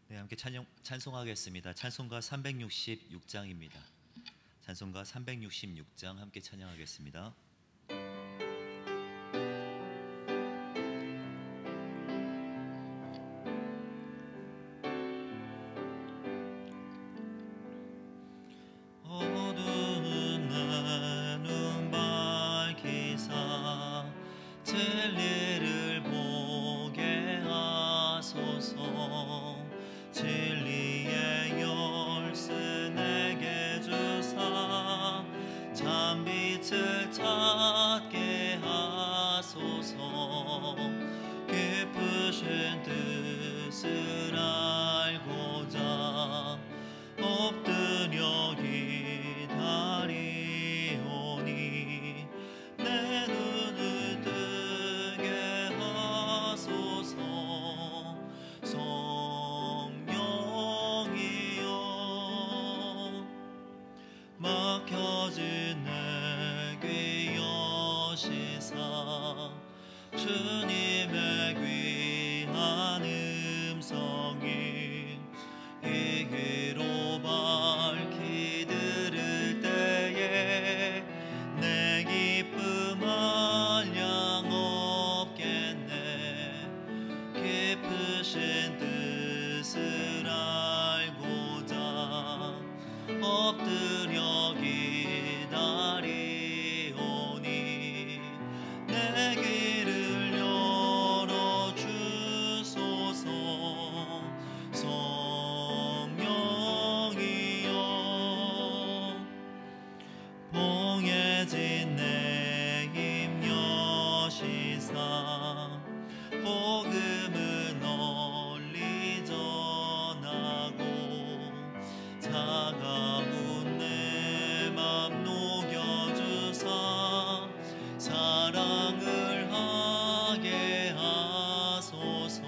네, 함께 찬송하겠습니다. 찬송가 366장입니다. 찬송가 366장 함께 찬양하겠습니다. 어두운 나눈 밝히사 진리를 보게 하소서. 진리의 열쇠 내게 주사 참빛을 찾게 하소서. 깊으신 뜻을 알고자 엎드려 기다리오니 내 눈을 뜨게 하소서. 성령이여 막혀진 내 귀 여시사 주님의 귀한 음성이 이기로 밝히 들을 때에 내 기쁨 한량 없겠네. 깊으신 뜻을 알고자 엎드려 기다리오니 내 길을 열어주소서. 성령이여 봉해진 내 힘 여시사 복음을 널리 전하고 차가운 내 맘 녹여주사 사랑을 하게 하소서.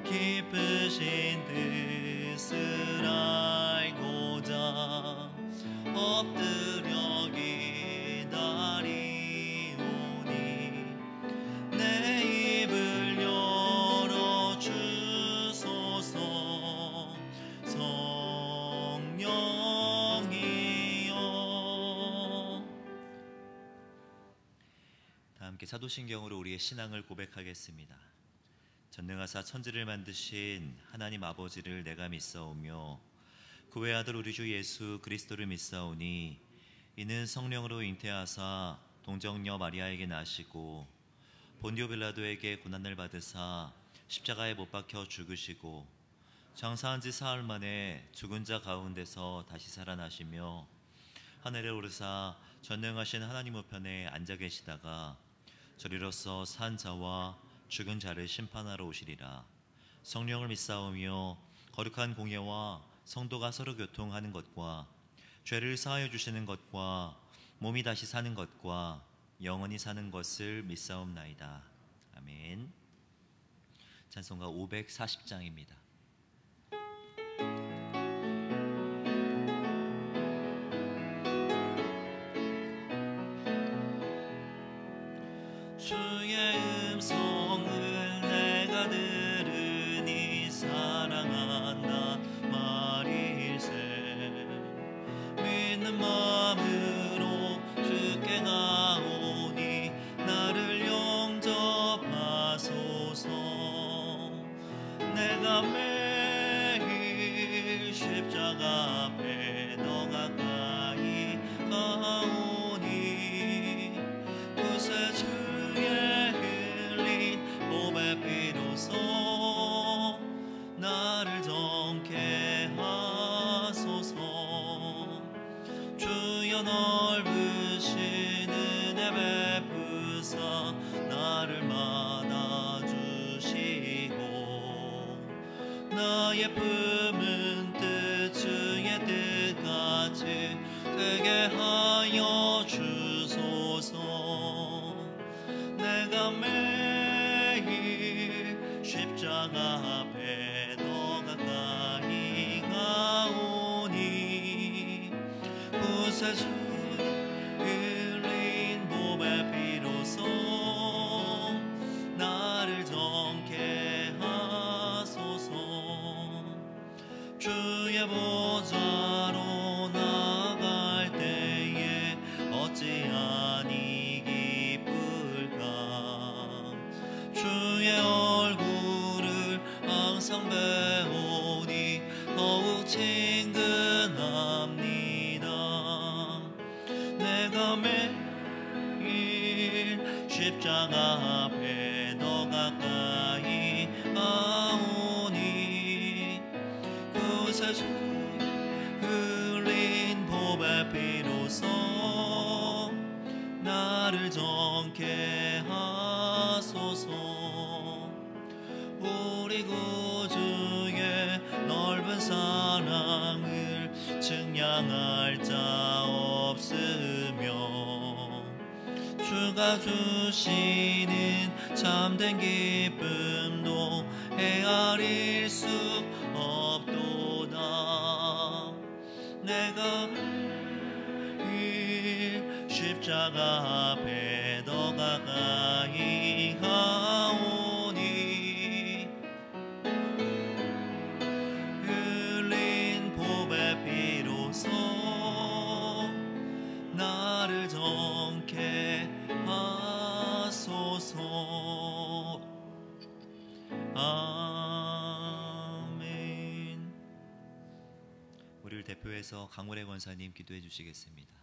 깊으신 뜻을 알고자 엎드려 기다리오니 내 입을 열어주소서. 성령이여. 다 함께 사도신경으로 우리의 신앙을 고백하겠습니다. 전능하사 천지를 만드신 하나님 아버지를 내가 믿사오며 그 외아들 우리 주 예수 그리스도를 믿사오니 이는 성령으로 잉태하사 동정녀 마리아에게 나시고 본디오 빌라도에게 고난을 받으사 십자가에 못 박혀 죽으시고 장사한 지 사흘 만에 죽은 자 가운데서 다시 살아나시며 하늘에 오르사 전능하신 하나님 우편에 앉아 계시다가 저리로서 산 자와 죽은 자를 심판하러 오시리라. 성령을 믿사오며 거룩한 공예와 성도가 서로 교통하는 것과 죄를 사하여 주시는 것과 몸이 다시 사는 것과 영원히 사는 것을 믿사옵나이다. 아멘. 찬송가 540장입니다. 주의 음성을 내가 들으니 사랑한다 말일세. 믿는 마음으로 주께 가오니 나를 영접하소서. 내가 매일 십자가 앞에 더 가까이 가오니 그새 주의 흘린 몸의 피로써 나를 정케 하소서. 주여 넓으신 은혜 베푸사 나를 맞아주시고 나의 품은 뜻 주의 뜻같이 되게 하여 주소서. 내가 매일 십자가 앞에 더 가까이 가오니 그새 주 흘린 몸의 피로써 나를 정케 하소서. 주의 얼굴을 항상 배우니 더욱 친근합니다. 내가 매일 십자가 앞에 더 가까이 가오니 구세주 흘린 보배 피로써 나를 정케 하소서. 우리 구주의 넓은 사랑을 측량할 자 없으며 주가 주시는 참된 기쁨도 헤아릴 수 없도다. 내가 매일 십자가 앞에 더 가까이 가오니 흘린 보배 피로써 나를 정케 하소서. 아멘. 우리를 대표해서 강물의 권사님 기도해 주시겠습니다.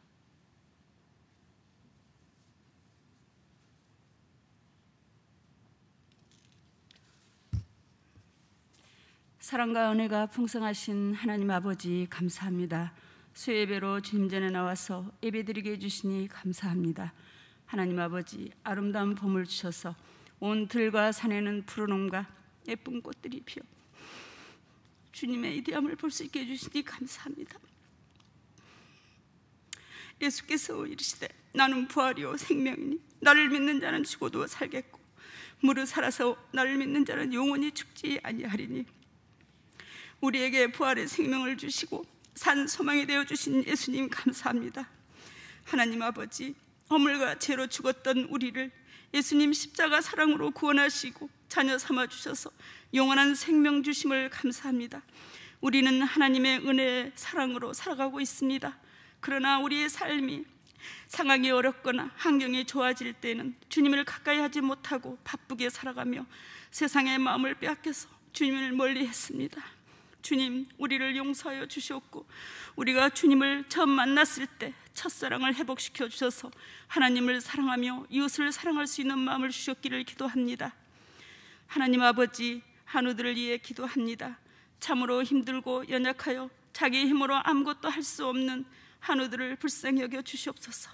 사랑과 은혜가 풍성하신 하나님 아버지 감사합니다. 수예배로 주님 전에 나와서 예배드리게 해주시니 감사합니다. 하나님 아버지, 아름다운 봄을 주셔서 온 들과 산에는 푸르름과 예쁜 꽃들이 피어 주님의 위대함을 볼 수 있게 해주시니 감사합니다. 예수께서 이르시되 나는 부활이요 생명이니 나를 믿는 자는 죽어도 살겠고 무릇 살아서 나를 믿는 자는 영원히 죽지 아니하리니, 우리에게 부활의 생명을 주시고 산 소망이 되어주신 예수님 감사합니다. 하나님 아버지, 허물과 죄로 죽었던 우리를 예수님 십자가 사랑으로 구원하시고 자녀 삼아주셔서 영원한 생명 주심을 감사합니다. 우리는 하나님의 은혜의 사랑으로 살아가고 있습니다. 그러나 우리의 삶이 상황이 어렵거나 환경이 좋아질 때는 주님을 가까이 하지 못하고 바쁘게 살아가며 세상의 마음을 빼앗겨서 주님을 멀리했습니다. 주님, 우리를 용서하여 주시옵고 우리가 주님을 처음 만났을 때 첫사랑을 회복시켜 주셔서 하나님을 사랑하며 이웃을 사랑할 수 있는 마음을 주셨기를 기도합니다. 하나님 아버지, 한우들을 위해 기도합니다. 참으로 힘들고 연약하여 자기 힘으로 아무것도 할 수 없는 한우들을 불쌍히 여겨 주시옵소서.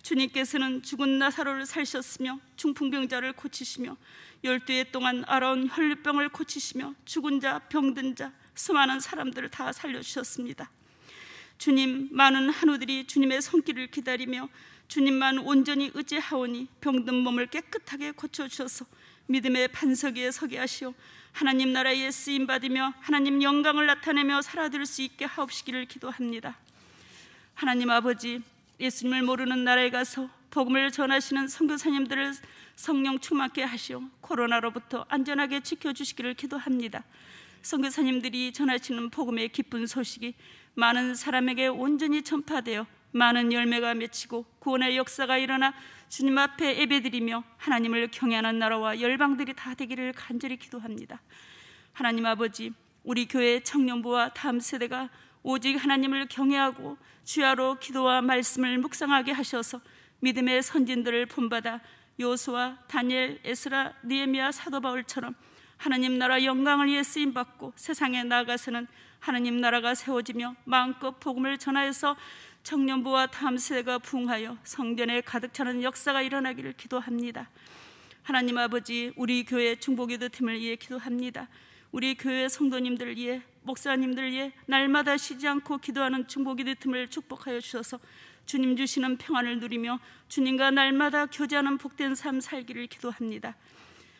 주님께서는 죽은 나사로를 살셨으며 중풍병자를 고치시며 12해 동안 앓아온 혈류병을 고치시며 죽은 자, 병든 자, 수많은 사람들을 다 살려주셨습니다. 주님, 많은 한우들이 주님의 손길을 기다리며 주님만 온전히 의지하오니 병든 몸을 깨끗하게 고쳐주셔서 믿음의 반석 위에 서게 하시어 하나님 나라에 쓰임받으며 하나님 영광을 나타내며 살아들 수 있게 하옵시기를 기도합니다. 하나님 아버지, 예수님을 모르는 나라에 가서 복음을 전하시는 선교사님들을 성령 충만케 하시어 코로나로부터 안전하게 지켜주시기를 기도합니다. 선교사님들이 전하시는 복음의 기쁜 소식이 많은 사람에게 온전히 전파되어 많은 열매가 맺히고 구원의 역사가 일어나 주님 앞에 예배드리며 하나님을 경외하는 나라와 열방들이 다 되기를 간절히 기도합니다. 하나님 아버지, 우리 교회 청년부와 다음 세대가 오직 하나님을 경외하고 주야로 기도와 말씀을 묵상하게 하셔서 믿음의 선진들을 본받아 요수아, 다니엘, 에스라, 느헤미야, 사도 바울처럼 하나님 나라 영광을 위해 쓰임받고 세상에 나아가서는 하나님 나라가 세워지며 마음껏 복음을 전하여서 청년부와 다음 세대가 부흥하여 성전에 가득 차는 역사가 일어나기를 기도합니다. 하나님 아버지, 우리 교회 중보기도팀을 위해 기도합니다. 우리 교회 성도님들 위해, 목사님들 위해 날마다 쉬지 않고 기도하는 중보기도팀을 축복하여 주셔서 주님 주시는 평안을 누리며 주님과 날마다 교제하는 복된 삶 살기를 기도합니다.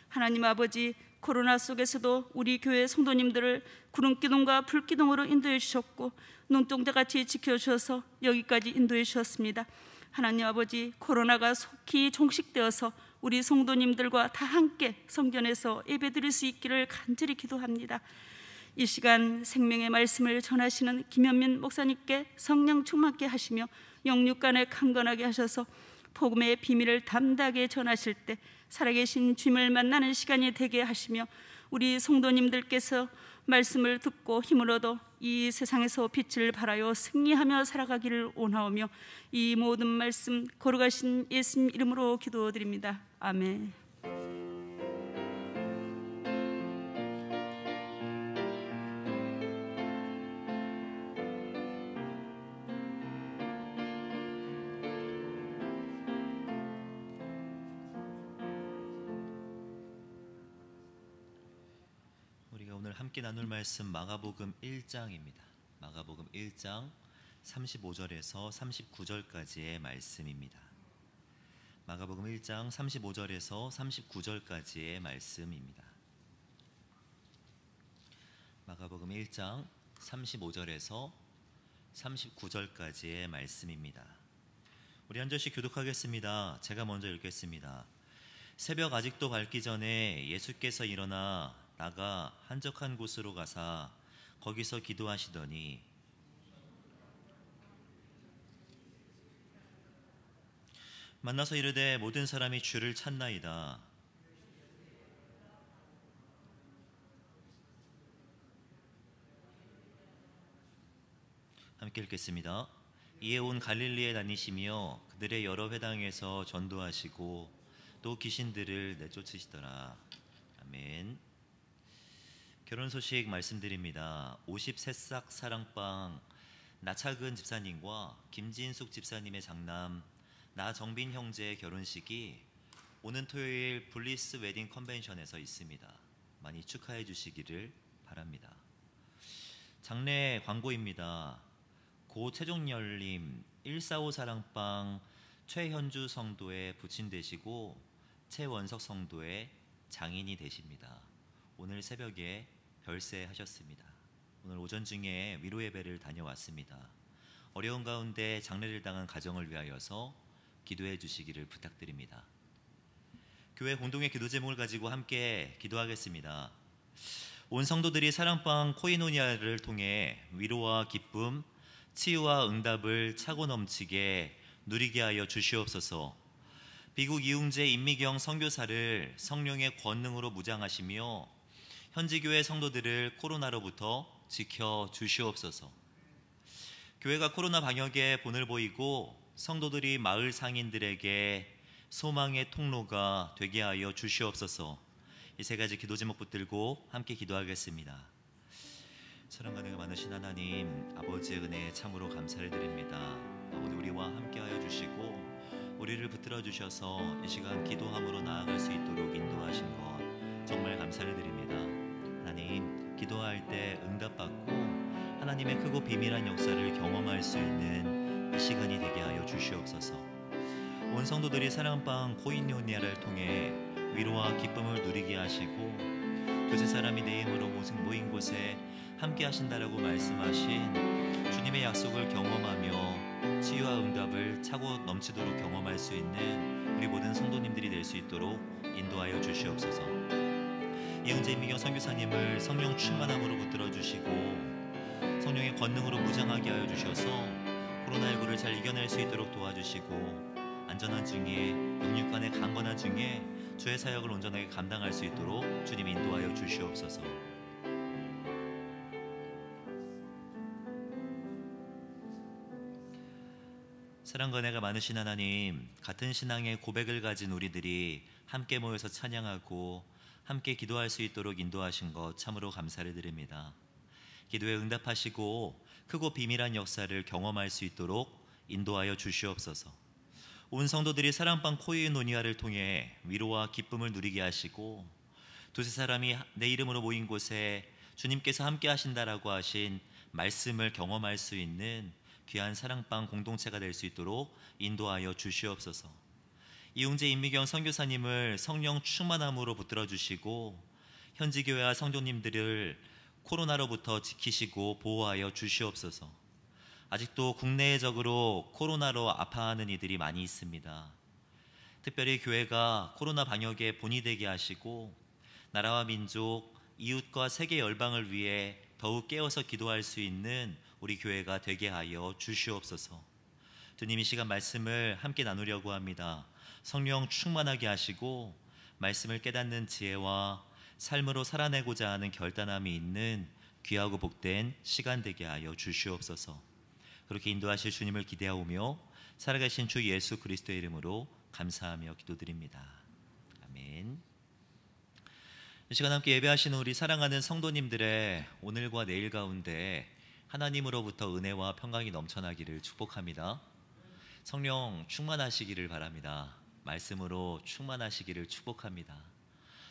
하나님 아버지, 코로나 속에서도 우리 교회 성도님들을 구름기둥과 불기둥으로 인도해 주셨고 눈동자같이 지켜주셔서 여기까지 인도해 주셨습니다. 하나님 아버지, 코로나가 속히 종식되어서 우리 성도님들과 다 함께 성전에서 예배드릴 수 있기를 간절히 기도합니다. 이 시간 생명의 말씀을 전하시는 김현민 목사님께 성령 충만케 하시며 영육간에 강건하게 하셔서 복음의 비밀을 담대하게 전하실 때 살아계신 주님을 만나는 시간이 되게 하시며, 우리 성도님들께서 말씀을 듣고 힘을 얻어 이 세상에서 빛을 발하여 승리하며 살아가기를 원하오며, 이 모든 말씀 거룩하신 예수님 이름으로 기도드립니다. 아멘. 오늘 함께 나눌 말씀 마가복음 1장입니다. 마가복음 1장 35절에서 39절까지의 말씀입니다. 마가복음 1장 35절에서 39절까지의 말씀입니다. 마가복음 1장 35절에서 39절까지의 말씀입니다. 우리 한 절씩 교독하겠습니다. 제가 먼저 읽겠습니다. 새벽 아직도 밝기 전에 예수께서 일어나 나가 한적한 곳으로 가사 거기서 기도하시더니 만나서 이르되 모든 사람이 주를 찾나이다. 함께 읽겠습니다. 이에 온 갈릴리에 다니시며 그들의 여러 회당에서 전도하시고 또 귀신들을 내쫓으시더라. 아멘. 결혼 소식 말씀드립니다. 50새싹 사랑방 나차근 집사님과 김진숙 집사님의 장남 나정빈 형제의 결혼식이 오는 토요일 블리스 웨딩 컨벤션에서 있습니다. 많이 축하해 주시기를 바랍니다. 장례 광고입니다. 고 최종열님 145 사랑방 최현주 성도의 부친 되시고 최원석 성도의 장인이 되십니다. 오늘 새벽에 별세하셨습니다. 오늘 오전 중에 위로 예배를 다녀왔습니다. 어려운 가운데 장례를 당한 가정을 위하여서 기도해 주시기를 부탁드립니다. 교회 공동의 기도 제목을 가지고 함께 기도하겠습니다. 온 성도들이 사랑방 코이노니아를 통해 위로와 기쁨, 치유와 응답을 차고 넘치게 누리게 하여 주시옵소서. 비국 이웅재 임미경 선교사를 성령의 권능으로 무장하시며 현지 교회 성도들을 코로나로부터 지켜 주시옵소서. 교회가 코로나 방역에 본을 보이고 성도들이 마을 상인들에게 소망의 통로가 되게 하여 주시옵소서. 이 세 가지 기도 제목 붙들고 함께 기도하겠습니다. 사랑과 은혜가 많으신 하나님, 아버지의 은혜에 참으로 감사를 드립니다. 아버지, 우리와 함께하여 주시고 우리를 붙들어 주셔서 이 시간 기도함으로 나아갈 수 있도록 인도하신 것 정말 감사를 드립니다. 하나님, 기도할 때 응답받고 하나님의 크고 비밀한 역사를 경험할 수 있는 이 시간이 되게 하여 주시옵소서. 온 성도들이 사랑방 코이노니아를 통해 위로와 기쁨을 누리게 하시고 두세 사람이 내 이름으로 모인 곳에 함께 하신다라고 말씀하신 주님의 약속을 경험하며 치유와 응답을 차고 넘치도록 경험할 수 있는 우리 모든 성도님들이 될 수 있도록 인도하여 주시옵소서. 이영재 임미경 선교사님을 성령 충만함으로 붙들어 주시고 성령의 권능으로 무장하게 하여 주셔서 코로나19를 잘 이겨낼 수 있도록 도와주시고 안전한 중에 영육간의 강건한 중에 주의 사역을 온전하게 감당할 수 있도록 주님 인도하여 주시옵소서. 사랑과 은혜가 많으신 하나님, 같은 신앙의 고백을 가진 우리들이 함께 모여서 찬양하고 함께 기도할 수 있도록 인도하신 것 참으로 감사를 드립니다. 기도에 응답하시고 크고 비밀한 역사를 경험할 수 있도록 인도하여 주시옵소서. 온 성도들이 사랑방 코이노니아를 통해 위로와 기쁨을 누리게 하시고 두세 사람이 내 이름으로 모인 곳에 주님께서 함께 하신다라고 하신 말씀을 경험할 수 있는 귀한 사랑방 공동체가 될 수 있도록 인도하여 주시옵소서. 이웅재 임미경 선교사님을 성령 충만함으로 붙들어 주시고 현지 교회와 성도님들을 코로나로부터 지키시고 보호하여 주시옵소서. 아직도 국내적으로 코로나로 아파하는 이들이 많이 있습니다. 특별히 교회가 코로나 방역에 본이 되게 하시고 나라와 민족, 이웃과 세계 열방을 위해 더욱 깨어서 기도할 수 있는 우리 교회가 되게 하여 주시옵소서. 주님 이 시간 말씀을 함께 나누려고 합니다. 성령 충만하게 하시고 말씀을 깨닫는 지혜와 삶으로 살아내고자 하는 결단함이 있는 귀하고 복된 시간 되게 하여 주시옵소서. 그렇게 인도하실 주님을 기대하오며 살아계신 주 예수 그리스도의 이름으로 감사하며 기도드립니다. 아멘. 이 시간 함께 예배하시는 우리 사랑하는 성도님들의 오늘과 내일 가운데 하나님으로부터 은혜와 평강이 넘쳐나기를 축복합니다. 성령 충만하시기를 바랍니다. 말씀으로 충만하시기를 축복합니다.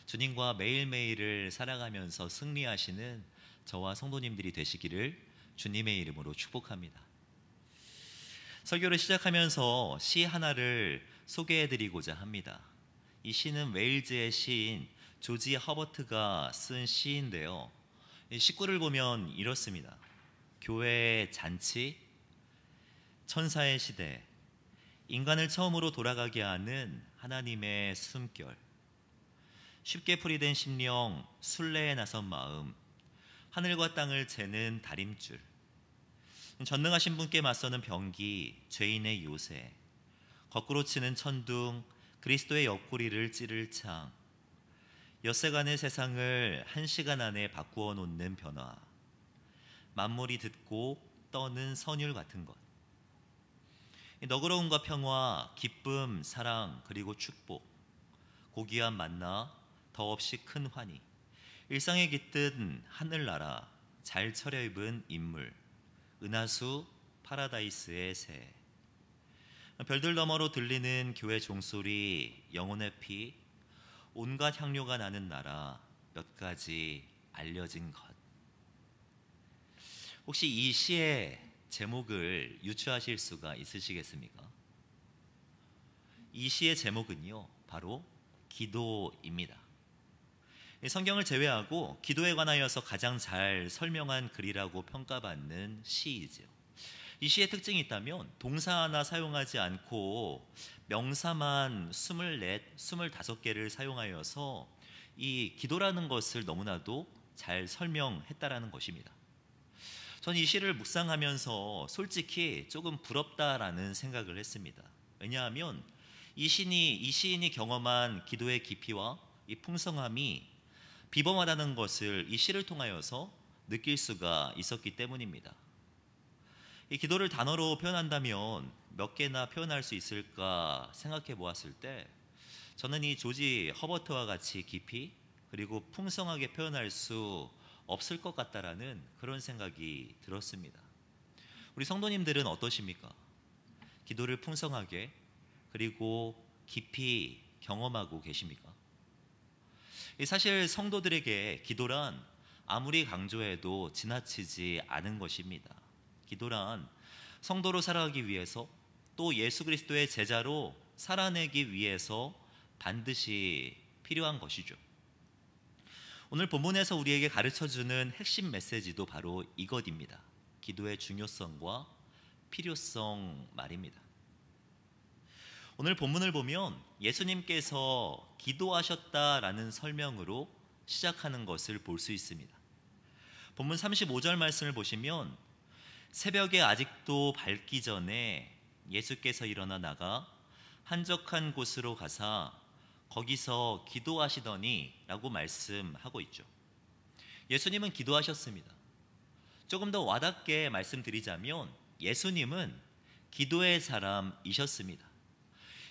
주님과 매일매일을 살아가면서 승리하시는 저와 성도님들이 되시기를 주님의 이름으로 축복합니다. 설교를 시작하면서 시 하나를 소개해드리고자 합니다. 이 시는 웨일즈의 시인 조지 허버트가 쓴 시인데요. 이 시구를 보면 이렇습니다. 교회의 잔치, 천사의 시대, 인간을 처음으로 돌아가게 하는 하나님의 숨결, 쉽게 풀이된 심령, 순례에 나선 마음, 하늘과 땅을 재는 다림줄, 전능하신 분께 맞서는 병기, 죄인의 요새, 거꾸로 치는 천둥, 그리스도의 옆구리를 찌를 창, 엿새간의 세상을 1시간 안에 바꾸어 놓는 변화, 만물이 듣고 떠는 선율 같은 것, 너그러움과 평화, 기쁨, 사랑, 그리고 축복, 고귀한 만나, 더없이 큰 환희, 일상에 깃든 하늘나라, 잘 차려입은 인물, 은하수, 파라다이스의 새, 별들 너머로 들리는 교회 종소리, 영혼의 피, 온갖 향료가 나는 나라, 몇 가지 알려진 것. 혹시 이 시의 제목을 유추하실 수가 있으시겠습니까? 이 시의 제목은요, 바로 기도입니다. 성경을 제외하고 기도에 관하여서 가장 잘 설명한 글이라고 평가받는 시이지요. 이 시의 특징이 있다면 동사 하나 사용하지 않고 명사만 24, 25개를 사용하여서 이 기도라는 것을 너무나도 잘 설명했다라는 것입니다. 전 이 시를 묵상하면서 솔직히 조금 부럽다라는 생각을 했습니다. 왜냐하면 이 시인이 경험한 기도의 깊이와 이 풍성함이 비범하다는 것을 이 시를 통하여서 느낄 수가 있었기 때문입니다. 이 기도를 단어로 표현한다면 몇 개나 표현할 수 있을까 생각해 보았을 때 저는 이 조지 허버트와 같이 깊이 그리고 풍성하게 표현할 수 없을 것 같다라는 그런 생각이 들었습니다. 우리 성도님들은 어떠십니까? 기도를 풍성하게 그리고 깊이 경험하고 계십니까? 사실 성도들에게 기도란 아무리 강조해도 지나치지 않은 것입니다. 기도란 성도로 살아가기 위해서 또 예수 그리스도의 제자로 살아내기 위해서 반드시 필요한 것이죠. 오늘 본문에서 우리에게 가르쳐주는 핵심 메시지도 바로 이것입니다. 기도의 중요성과 필요성 말입니다. 오늘 본문을 보면 예수님께서 기도하셨다라는 설명으로 시작하는 것을 볼 수 있습니다. 본문 35절 말씀을 보시면 새벽에 아직도 밝기 전에 예수께서 일어나 나가 한적한 곳으로 가사 거기서 기도하시더니 라고 말씀하고 있죠. 예수님은 기도하셨습니다. 조금 더 와닿게 말씀드리자면 예수님은 기도의 사람이셨습니다.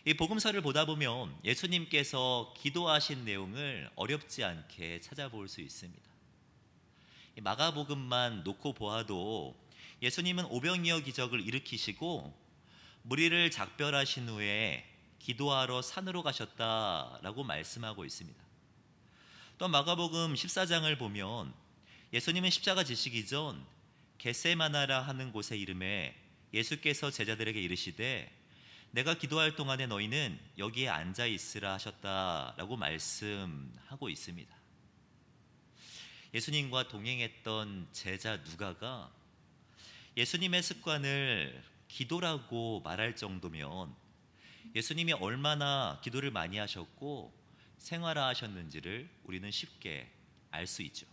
이 복음서를 보다 보면 예수님께서 기도하신 내용을 어렵지 않게 찾아볼 수 있습니다. 마가복음만 놓고 보아도 예수님은 오병이어 기적을 일으키시고 무리를 작별하신 후에 기도하러 산으로 가셨다라고 말씀하고 있습니다. 또 마가복음 14장을 보면 예수님은 십자가 지시기 전 겟세마나라 하는 곳의 이름에 예수께서 제자들에게 이르시되 내가 기도할 동안에 너희는 여기에 앉아 있으라 하셨다라고 말씀하고 있습니다. 예수님과 동행했던 제자 누가가 예수님의 습관을 기도라고 말할 정도면 예수님이 얼마나 기도를 많이 하셨고 생활하셨는지를 우리는 쉽게 알 수 있죠.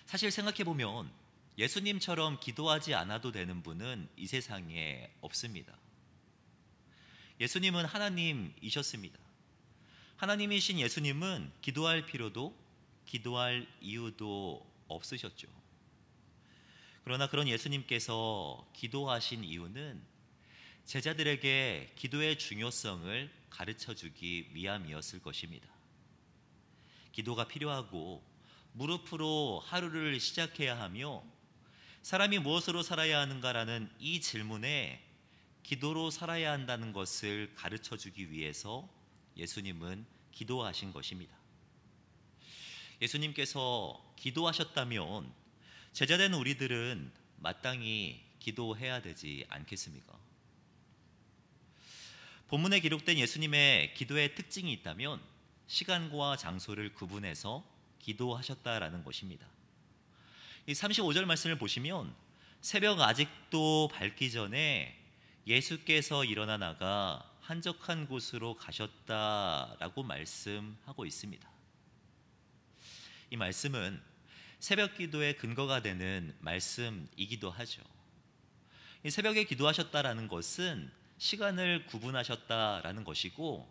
사실 생각해 보면 예수님처럼 기도하지 않아도 되는 분은 이 세상에 없습니다. 예수님은 하나님이셨습니다. 하나님이신 예수님은 기도할 필요도 기도할 이유도 없으셨죠. 그러나 그런 예수님께서 기도하신 이유는 제자들에게 기도의 중요성을 가르쳐 주기 위함이었을 것입니다. 기도가 필요하고 무릎으로 하루를 시작해야 하며 사람이 무엇으로 살아야 하는가라는 이 질문에 기도로 살아야 한다는 것을 가르쳐 주기 위해서 예수님은 기도하신 것입니다. 예수님께서 기도하셨다면 제자된 우리들은 마땅히 기도해야 되지 않겠습니까? 본문에 기록된 예수님의 기도의 특징이 있다면 시간과 장소를 구분해서 기도하셨다라는 것입니다. 이 35절 말씀을 보시면 새벽 아직도 밝기 전에 예수께서 일어나 나가 한적한 곳으로 가셨다라고 말씀하고 있습니다. 이 말씀은 새벽 기도의 근거가 되는 말씀이기도 하죠. 이 새벽에 기도하셨다라는 것은 시간을 구분하셨다라는 것이고,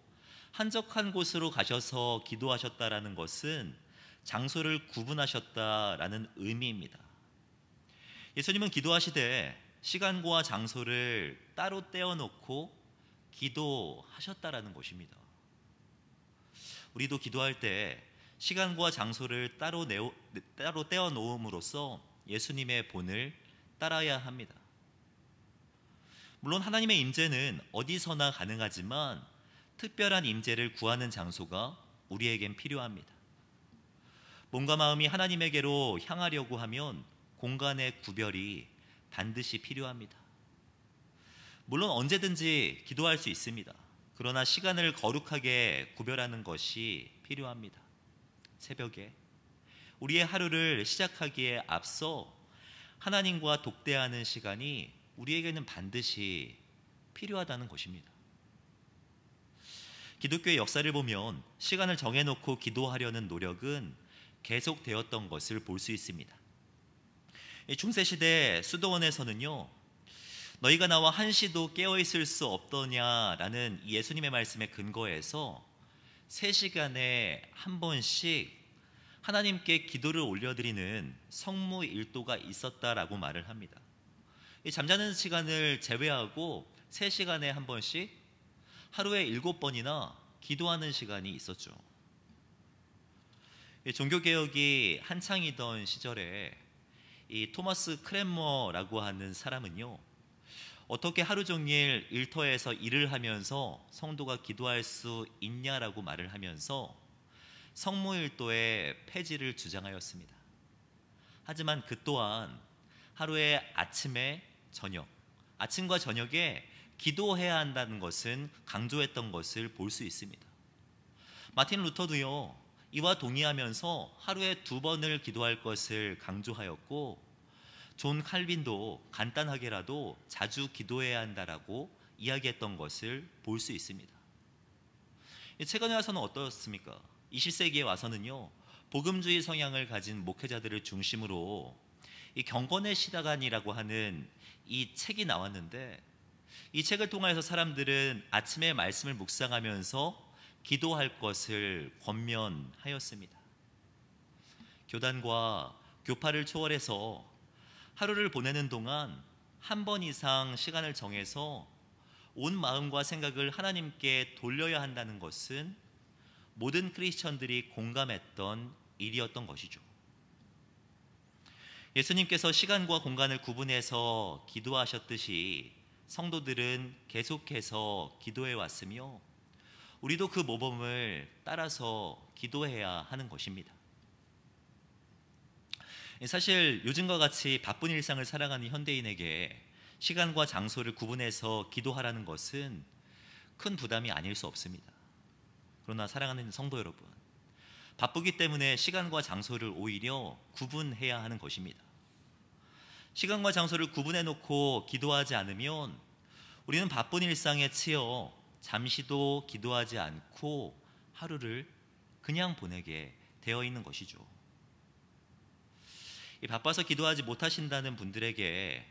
한적한 곳으로 가셔서 기도하셨다라는 것은 장소를 구분하셨다라는 의미입니다. 예수님은 기도하시되 시간과 장소를 따로 떼어놓고 기도하셨다라는 것입니다. 우리도 기도할 때 시간과 장소를 따로 떼어놓음으로써 예수님의 본을 따라야 합니다. 물론 하나님의 임재는 어디서나 가능하지만 특별한 임재를 구하는 장소가 우리에겐 필요합니다. 몸과 마음이 하나님에게로 향하려고 하면 공간의 구별이 반드시 필요합니다. 물론 언제든지 기도할 수 있습니다. 그러나 시간을 거룩하게 구별하는 것이 필요합니다. 새벽에 우리의 하루를 시작하기에 앞서 하나님과 독대하는 시간이 우리에게는 반드시 필요하다는 것입니다. 기독교의 역사를 보면 시간을 정해놓고 기도하려는 노력은 계속되었던 것을 볼 수 있습니다. 중세시대 수도원에서는요, 너희가 나와 한시도 깨어있을 수 없더냐라는 예수님의 말씀에 근거해서 3시간에 한 번씩 하나님께 기도를 올려드리는 성무일도가 있었다라고 말을 합니다. 이 잠자는 시간을 제외하고 3시간에 한 번씩 하루에 7번이나 기도하는 시간이 있었죠. 종교개혁이 한창이던 시절에 이 토마스 크랜머라고 하는 사람은요, 어떻게 하루 종일 일터에서 일을 하면서 성도가 기도할 수 있냐라고 말을 하면서 성무일도의 폐지를 주장하였습니다. 하지만 그 또한 하루에 아침과 저녁에 기도해야 한다는 것은 강조했던 것을 볼 수 있습니다. 마틴 루터도요, 이와 동의하면서 하루에 2번을 기도할 것을 강조하였고, 존 칼빈도 간단하게라도 자주 기도해야 한다라고 이야기했던 것을 볼 수 있습니다. 최근에 와서는 어떻습니까? 20세기에 와서는요, 복음주의 성향을 가진 목회자들을 중심으로 이 경건의 시간이라고 하는 이 책이 나왔는데, 이 책을 통해서 사람들은 아침에 말씀을 묵상하면서 기도할 것을 권면하였습니다. 교단과 교파를 초월해서 하루를 보내는 동안 한 번 이상 시간을 정해서 온 마음과 생각을 하나님께 돌려야 한다는 것은 모든 크리스천들이 공감했던 일이었던 것이죠. 예수님께서 시간과 공간을 구분해서 기도하셨듯이 성도들은 계속해서 기도해 왔으며, 우리도 그 모범을 따라서 기도해야 하는 것입니다. 사실 요즘과 같이 바쁜 일상을 살아가는 현대인에게 시간과 장소를 구분해서 기도하라는 것은 큰 부담이 아닐 수 없습니다. 그러나 사랑하는 성도 여러분, 바쁘기 때문에 시간과 장소를 오히려 구분해야 하는 것입니다. 시간과 장소를 구분해 놓고 기도하지 않으면 우리는 바쁜 일상에 치여 잠시도 기도하지 않고 하루를 그냥 보내게 되어 있는 것이죠. 이 바빠서 기도하지 못하신다는 분들에게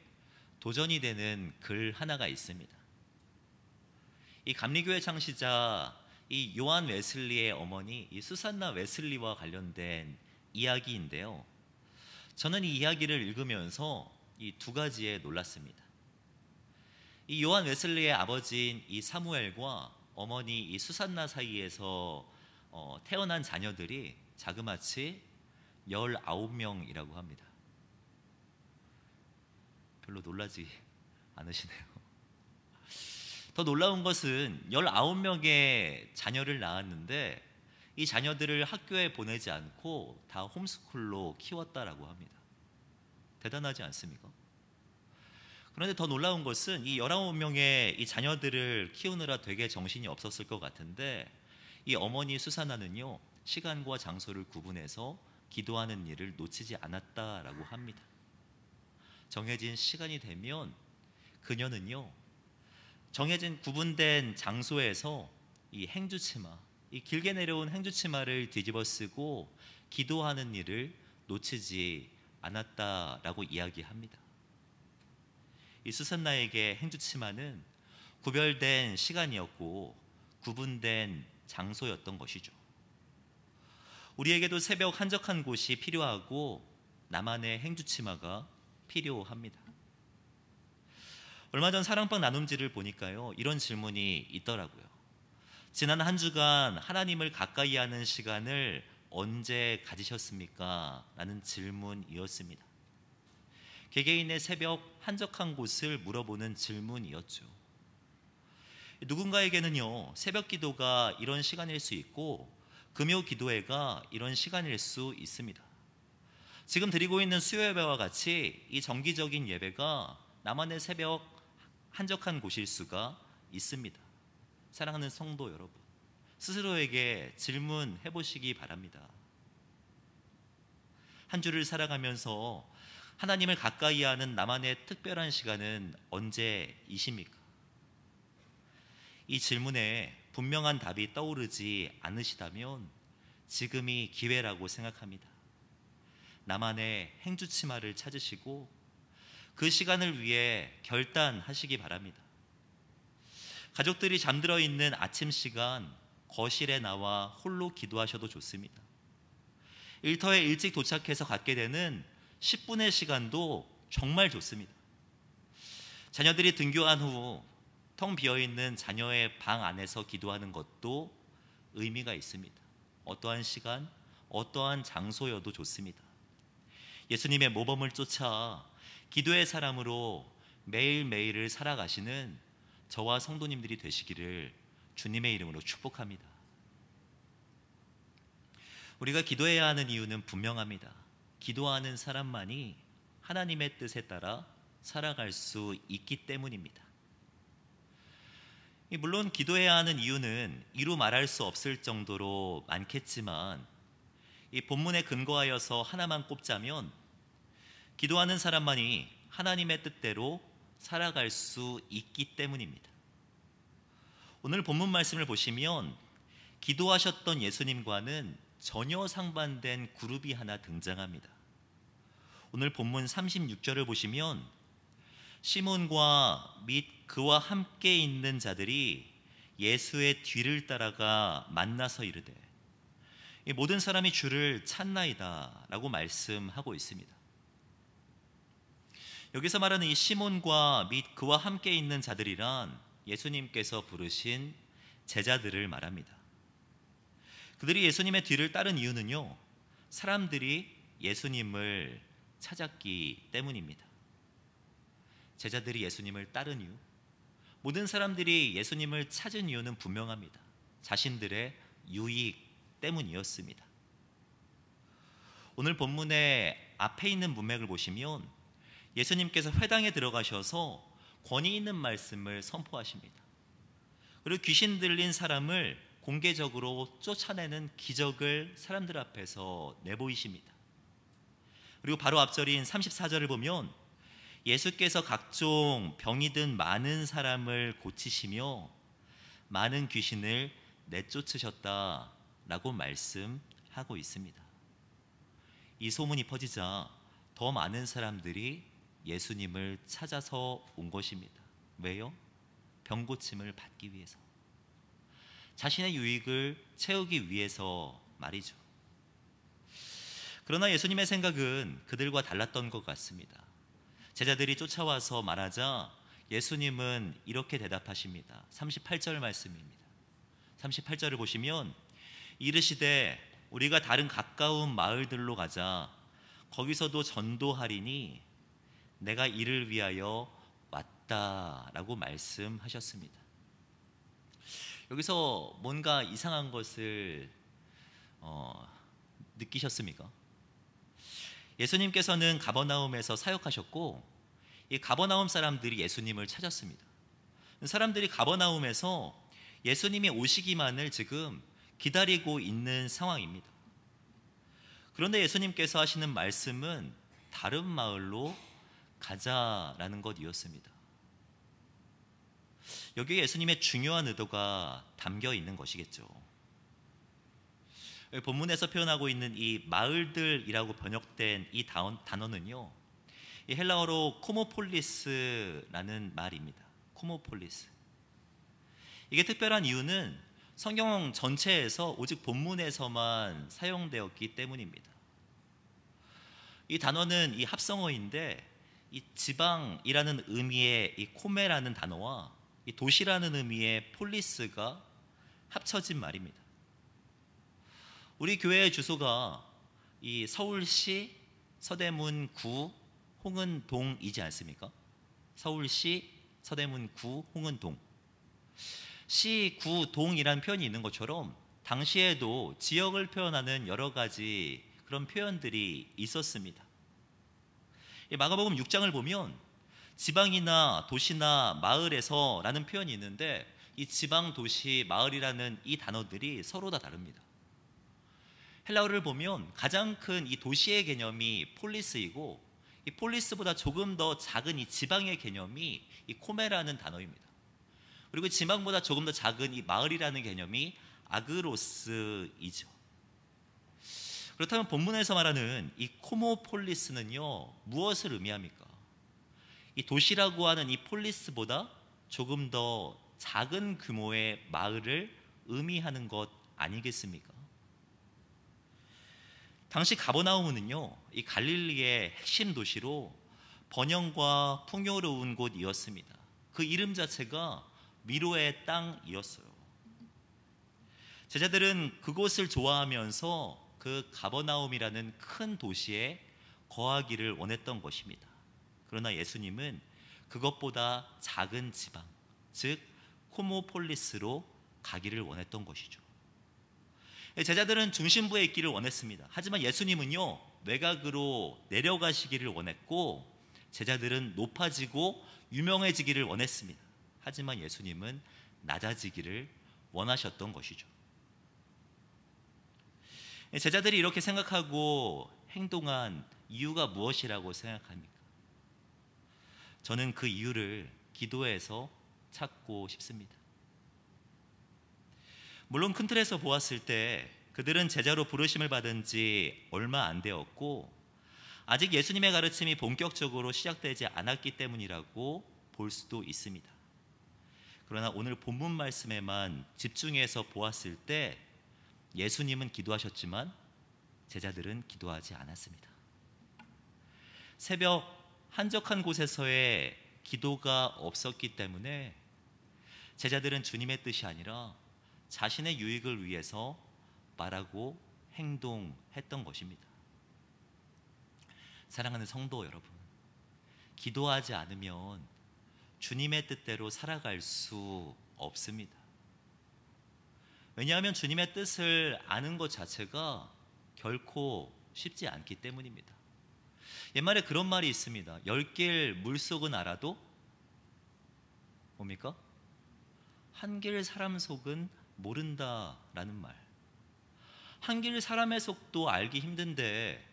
도전이 되는 글 하나가 있습니다. 이 감리교회 창시자 이 요한 웨슬리의 어머니 이 수산나 웨슬리와 관련된 이야기인데요. 저는 이 이야기를 읽으면서 이 두 가지에 놀랐습니다. 이 요한 웨슬리의 아버지인 이 사무엘과 어머니 이 수산나 사이에서 태어난 자녀들이 자그마치 19명이라고 합니다. 별로 놀라지 않으시네요. 더 놀라운 것은 19명의 자녀를 낳았는데 이 자녀들을 학교에 보내지 않고 다 홈스쿨로 키웠다라고 합니다. 대단하지 않습니까? 그런데 더 놀라운 것은 이 19명의 이 자녀들을 키우느라 되게 정신이 없었을 것 같은데 이 어머니 수사나는요, 시간과 장소를 구분해서 기도하는 일을 놓치지 않았다라고 합니다. 정해진 시간이 되면 그녀는요, 정해진 구분된 장소에서 이 행주치마, 이 길게 내려온 행주치마를 뒤집어 쓰고 기도하는 일을 놓치지 않았다라고 이야기합니다. 이 수산나에게 행주치마는 구별된 시간이었고 구분된 장소였던 것이죠. 우리에게도 새벽 한적한 곳이 필요하고 나만의 행주치마가 필요합니다. 얼마 전 사랑방 나눔지를 보니까요, 이런 질문이 있더라고요. 지난 한 주간 하나님을 가까이 하는 시간을 언제 가지셨습니까? 라는 질문이었습니다. 개개인의 새벽 한적한 곳을 물어보는 질문이었죠. 누군가에게는요, 새벽 기도가 이런 시간일 수 있고 금요 기도회가 이런 시간일 수 있습니다. 지금 드리고 있는 수요 예배와 같이 이 정기적인 예배가 나만의 새벽 한적한 곳일 수가 있습니다. 사랑하는 성도 여러분, 스스로에게 질문해 보시기 바랍니다. 한 주를 살아가면서 하나님을 가까이 하는 나만의 특별한 시간은 언제이십니까? 이 질문에 분명한 답이 떠오르지 않으시다면 지금이 기회라고 생각합니다. 나만의 행주치마를 찾으시고 그 시간을 위해 결단하시기 바랍니다. 가족들이 잠들어 있는 아침 시간 거실에 나와 홀로 기도하셔도 좋습니다. 일터에 일찍 도착해서 갖게 되는 10분의 시간도 정말 좋습니다. 자녀들이 등교한 후 텅 비어있는 자녀의 방 안에서 기도하는 것도 의미가 있습니다. 어떠한 시간, 어떠한 장소여도 좋습니다. 예수님의 모범을 쫓아 기도의 사람으로 매일매일을 살아가시는 저와 성도님들이 되시기를 주님의 이름으로 축복합니다. 우리가 기도해야 하는 이유는 분명합니다. 기도하는 사람만이 하나님의 뜻에 따라 살아갈 수 있기 때문입니다. 물론 기도해야 하는 이유는 이루 말할 수 없을 정도로 많겠지만 이 본문에 근거하여서 하나만 꼽자면 기도하는 사람만이 하나님의 뜻대로 살아갈 수 있기 때문입니다. 오늘 본문 말씀을 보시면 기도하셨던 예수님과는 전혀 상반된 그룹이 하나 등장합니다. 오늘 본문 36절을 보시면 시몬과 및 그와 함께 있는 자들이 예수의 뒤를 따라가 만나서 이르되 모든 사람이 주를 찾나이다 라고 말씀하고 있습니다. 여기서 말하는 이 시몬과 및 그와 함께 있는 자들이란 예수님께서 부르신 제자들을 말합니다. 그들이 예수님의 뒤를 따른 이유는요, 사람들이 예수님을 찾았기 때문입니다. 제자들이 예수님을 따른 이유, 모든 사람들이 예수님을 찾은 이유는 분명합니다. 자신들의 유익 때문이었습니다. 오늘 본문의 앞에 있는 문맥을 보시면 예수님께서 회당에 들어가셔서 권위 있는 말씀을 선포하십니다. 그리고 귀신 들린 사람을 공개적으로 쫓아내는 기적을 사람들 앞에서 내보이십니다. 그리고 바로 앞절인 34절을 보면 예수께서 각종 병이 든 많은 사람을 고치시며 많은 귀신을 내쫓으셨다라고 말씀하고 있습니다. 이 소문이 퍼지자 더 많은 사람들이 예수님을 찾아서 온 것입니다. 왜요? 병 고침을 받기 위해서, 자신의 유익을 채우기 위해서 말이죠. 그러나 예수님의 생각은 그들과 달랐던 것 같습니다. 제자들이 쫓아와서 말하자 예수님은 이렇게 대답하십니다. 38절 말씀입니다. 38절을 보시면 이르시되 우리가 다른 가까운 마을들로 가자. 거기서도 전도하리니 내가 이를 위하여 왔다라고 말씀하셨습니다. 여기서 뭔가 이상한 것을 느끼셨습니까? 예수님께서는 가버나움에서 사역하셨고 이 가버나움 사람들이 예수님을 찾았습니다. 사람들이 가버나움에서 예수님이 오시기만을 지금 기다리고 있는 상황입니다. 그런데 예수님께서 하시는 말씀은 다른 마을로 가자라는 것이었습니다. 여기에 예수님의 중요한 의도가 담겨 있는 것이겠죠. 본문에서 표현하고 있는 이 마을들이라고 번역된 이 단어는요, 이 헬라어로 코모폴리스라는 말입니다. 코모폴리스. 이게 특별한 이유는 성경 전체에서 오직 본문에서만 사용되었기 때문입니다. 이 단어는 이 합성어인데 이 지방이라는 의미의 이 코메라는 단어와 이 도시라는 의미의 폴리스가 합쳐진 말입니다. 우리 교회의 주소가 이 서울시 서대문구 홍은동이지 않습니까? 서울시 서대문구 홍은동. 시, 구, 동이라는 표현이 있는 것처럼 당시에도 지역을 표현하는 여러 가지 그런 표현들이 있었습니다. 마가복음 6장을 보면 지방이나 도시나 마을에서 라는 표현이 있는데 이 지방, 도시, 마을이라는 이 단어들이 서로 다 다릅니다. 헬라어를 보면 가장 큰 이 도시의 개념이 폴리스이고 이 폴리스보다 조금 더 작은 이 지방의 개념이 이 코메라는 단어입니다. 그리고 지방보다 조금 더 작은 이 마을이라는 개념이 아그로스이죠. 그렇다면 본문에서 말하는 이 코모폴리스는요, 무엇을 의미합니까? 이 도시라고 하는 이 폴리스보다 조금 더 작은 규모의 마을을 의미하는 것 아니겠습니까? 당시 가버나움은요, 이 갈릴리의 핵심 도시로 번영과 풍요로운 곳이었습니다. 그 이름 자체가 미로의 땅이었어요. 제자들은 그곳을 좋아하면서 그 가버나움이라는 큰 도시에 거하기를 원했던 것입니다. 그러나 예수님은 그것보다 작은 지방, 즉 코모폴리스로 가기를 원했던 것이죠. 제자들은 중심부에 있기를 원했습니다. 하지만 예수님은요, 외곽으로 내려가시기를 원했고 제자들은 높아지고 유명해지기를 원했습니다. 하지만 예수님은 낮아지기를 원하셨던 것이죠. 제자들이 이렇게 생각하고 행동한 이유가 무엇이라고 생각합니까? 저는 그 이유를 기도에서 찾고 싶습니다. 물론 큰 틀에서 보았을 때 그들은 제자로 부르심을 받은 지 얼마 안 되었고 아직 예수님의 가르침이 본격적으로 시작되지 않았기 때문이라고 볼 수도 있습니다. 그러나 오늘 본문 말씀에만 집중해서 보았을 때 예수님은 기도하셨지만 제자들은 기도하지 않았습니다. 새벽 한적한 곳에서의 기도가 없었기 때문에 제자들은 주님의 뜻이 아니라 자신의 유익을 위해서 말하고 행동했던 것입니다. 사랑하는 성도 여러분, 기도하지 않으면 주님의 뜻대로 살아갈 수 없습니다. 왜냐하면 주님의 뜻을 아는 것 자체가 결코 쉽지 않기 때문입니다. 옛말에 그런 말이 있습니다. 10길 물속은 알아도 뭡니까? 한 길 사람 속은 모른다라는 말. 한 길 사람의 속도 알기 힘든데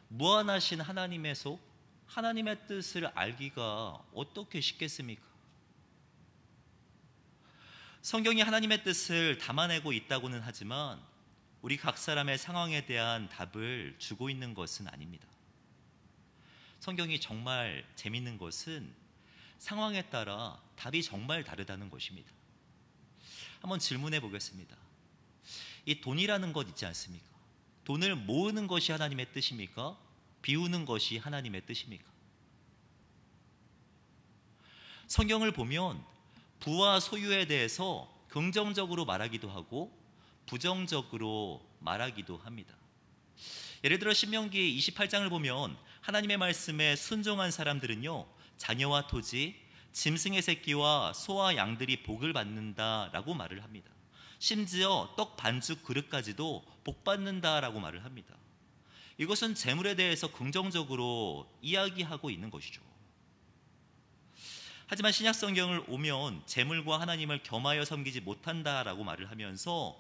무한하신 하나님의 속, 하나님의 뜻을 알기가 어떻게 쉽겠습니까? 성경이 하나님의 뜻을 담아내고 있다고는 하지만 우리 각 사람의 상황에 대한 답을 주고 있는 것은 아닙니다. 성경이 정말 재밌는 것은 상황에 따라 답이 정말 다르다는 것입니다. 한번 질문해 보겠습니다. 이 돈이라는 것 있지 않습니까? 돈을 모으는 것이 하나님의 뜻입니까? 비우는 것이 하나님의 뜻입니까? 성경을 보면 부와 소유에 대해서 긍정적으로 말하기도 하고 부정적으로 말하기도 합니다. 예를 들어 신명기 28장을 보면 하나님의 말씀에 순종한 사람들은요, 자녀와 토지, 짐승의 새끼와 소와 양들이 복을 받는다라고 말을 합니다. 심지어 떡 반죽 그릇까지도 복 받는다라고 말을 합니다. 이것은 재물에 대해서 긍정적으로 이야기하고 있는 것이죠. 하지만 신약 성경을 오면 재물과 하나님을 겸하여 섬기지 못한다라고 말을 하면서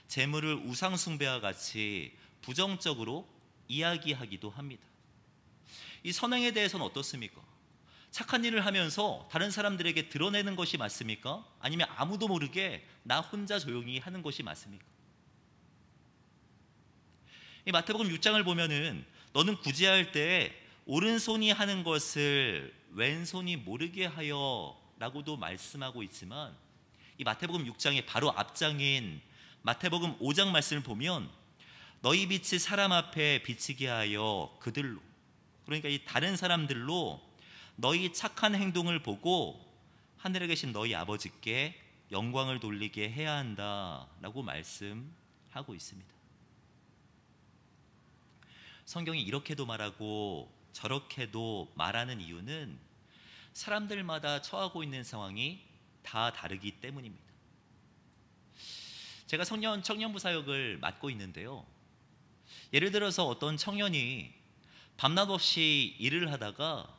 재물을 우상 숭배와 같이 부정적으로 이야기하기도 합니다. 이 선행에 대해서는 어떻습니까? 착한 일을 하면서 다른 사람들에게 드러내는 것이 맞습니까? 아니면 아무도 모르게 나 혼자 조용히 하는 것이 맞습니까? 이 마태복음 6장을 보면은 너는 구제할 때 오른손이 하는 것을 왼손이 모르게 하여 라고도 말씀하고 있지만, 이 마태복음 6장의 바로 앞장인 마태복음 5장 말씀을 보면 너희 빛이 사람 앞에 비치게 하여 그들로, 그러니까 이 다른 사람들로 너희 착한 행동을 보고 하늘에 계신 너희 아버지께 영광을 돌리게 해야 한다라고 말씀하고 있습니다. 성경이 이렇게도 말하고 저렇게도 말하는 이유는 사람들마다 처하고 있는 상황이 다 다르기 때문입니다. 제가 청년부 사역을 맡고 있는데요, 예를 들어서 어떤 청년이 밤낮 없이 일을 하다가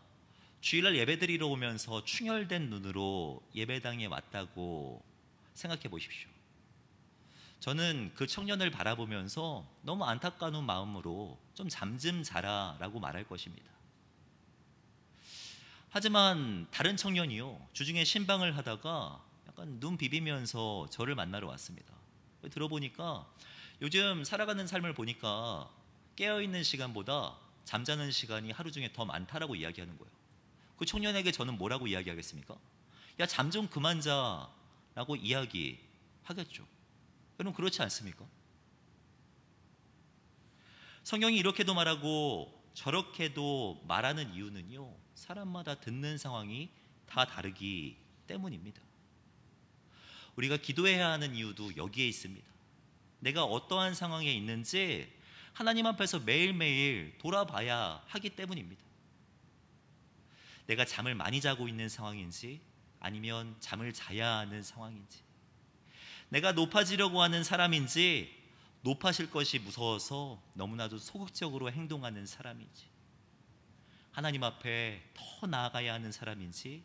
주일날 예배드리러 오면서 충혈된 눈으로 예배당에 왔다고 생각해 보십시오. 저는 그 청년을 바라보면서 너무 안타까운 마음으로 좀 잠 좀 자라 라고 말할 것입니다. 하지만 다른 청년이요, 주중에 신방을 하다가 약간 눈 비비면서 저를 만나러 왔습니다. 들어보니까 요즘 살아가는 삶을 보니까 깨어있는 시간보다 잠자는 시간이 하루 중에 더 많다라고 이야기하는 거예요. 그 청년에게 저는 뭐라고 이야기하겠습니까? 야, 잠 좀 그만 자 라고 이야기하겠죠. 여러분, 그렇지 않습니까? 성경이 이렇게도 말하고 저렇게도 말하는 이유는요, 사람마다 듣는 상황이 다 다르기 때문입니다. 우리가 기도해야 하는 이유도 여기에 있습니다. 내가 어떠한 상황에 있는지 하나님 앞에서 매일매일 돌아봐야 하기 때문입니다. 내가 잠을 많이 자고 있는 상황인지 아니면 잠을 자야 하는 상황인지, 내가 높아지려고 하는 사람인지 높아질 것이 무서워서 너무나도 소극적으로 행동하는 사람인지, 하나님 앞에 더 나아가야 하는 사람인지